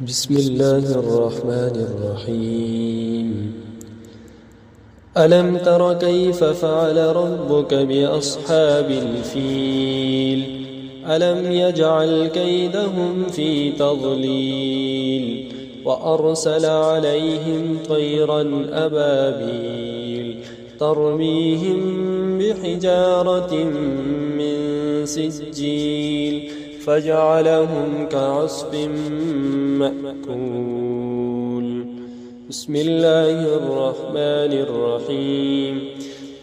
بسم الله الرحمن الرحيم. ألم تر كيف فعل ربك بأصحاب الفيل؟ ألم يجعل كيدهم في تضليل وأرسل عليهم طيرا أبابيل ترميهم بحجارة من سجيل فجعلهم كعصف مأكول. بسم الله الرحمن الرحيم.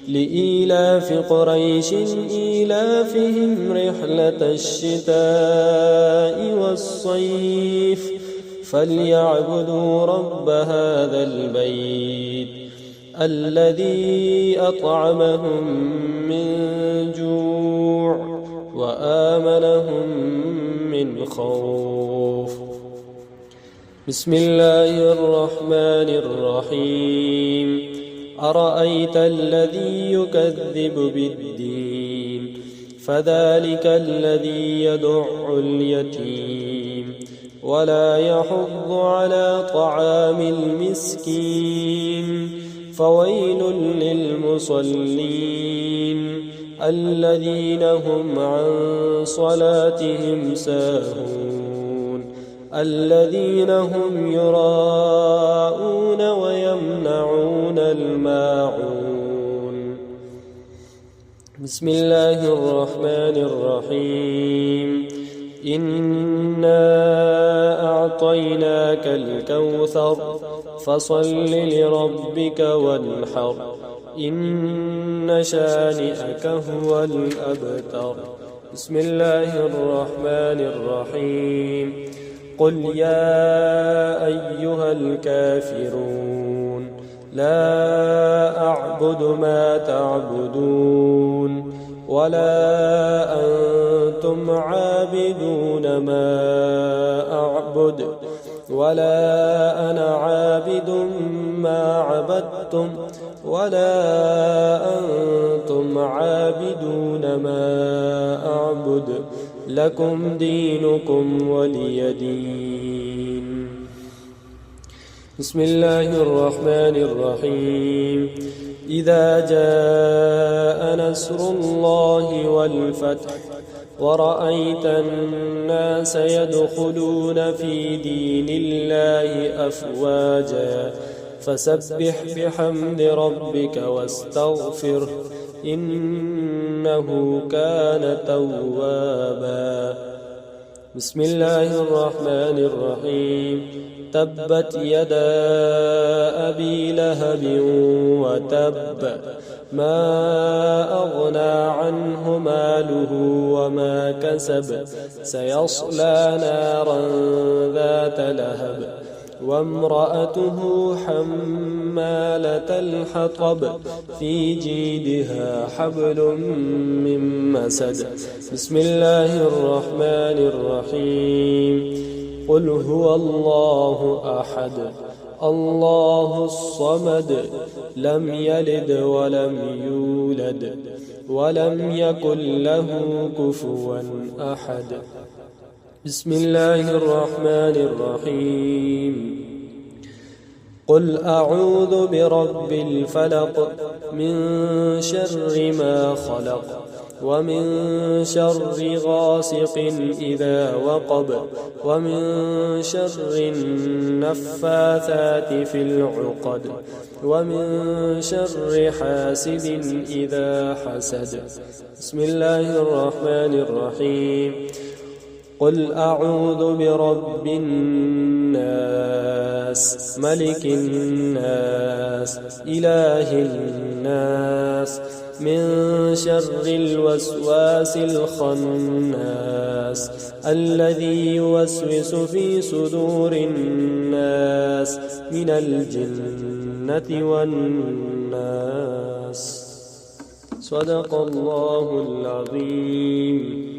لإيلاف قريش إيلافهم رحلة الشتاء والصيف فليعبدوا رب هذا البيت الذي أطعمهم من جوع وآمنهم من خوف. بسم الله الرحمن الرحيم. أرأيت الذي يكذب بالدين فذلك الذي يدع اليتيم ولا يحض على طعام المسكين فويل للمصلين الذين هم عن صلاتهم ساهون الذين هم يراءون ويمنعون الماعون. بسم الله الرحمن الرحيم. إنا أعطيناك الكوثر فصل لربك وانحر إن شانئك هو الأبتر. بسم الله الرحمن الرحيم. قل يا أيها الكافرون لا أعبد ما تعبدون ولا أنتم عابدون ما أعبد ولا أنا عابد ما عبدتم ولا أنتم عابدون ما أعبد لكم دينكم ولي دين. بسم الله الرحمن الرحيم. إذا جاء نصر الله والفتح ورأيت الناس يدخلون في دين الله أفواجا فسبح بحمد ربك واستغفره إنه كان توابا. بسم الله الرحمن الرحيم. تبت يدا أبي لهب وتب ما أغنى عنه ماله وما كسب سيصلى نارا ذات لهب وامرأته حمالة الحطب في جيدها حبل من مسد. بسم الله الرحمن الرحيم. قل هو الله أحد الله الصمد لم يلد ولم يولد ولم يكن له كفوا أحد. بسم الله الرحمن الرحيم. قل أعوذ برب الفلق من شر ما خلق ومن شر غاسق إذا وقب ومن شر النفاثات في العقد ومن شر حاسد إذا حسد. بسم الله الرحمن الرحيم. قل أعوذ برب الناس ملك الناس إله الناس من شر الوسواس الخناس الذي يوسوس في صدور الناس من الجنة والناس. صدق الله العظيم.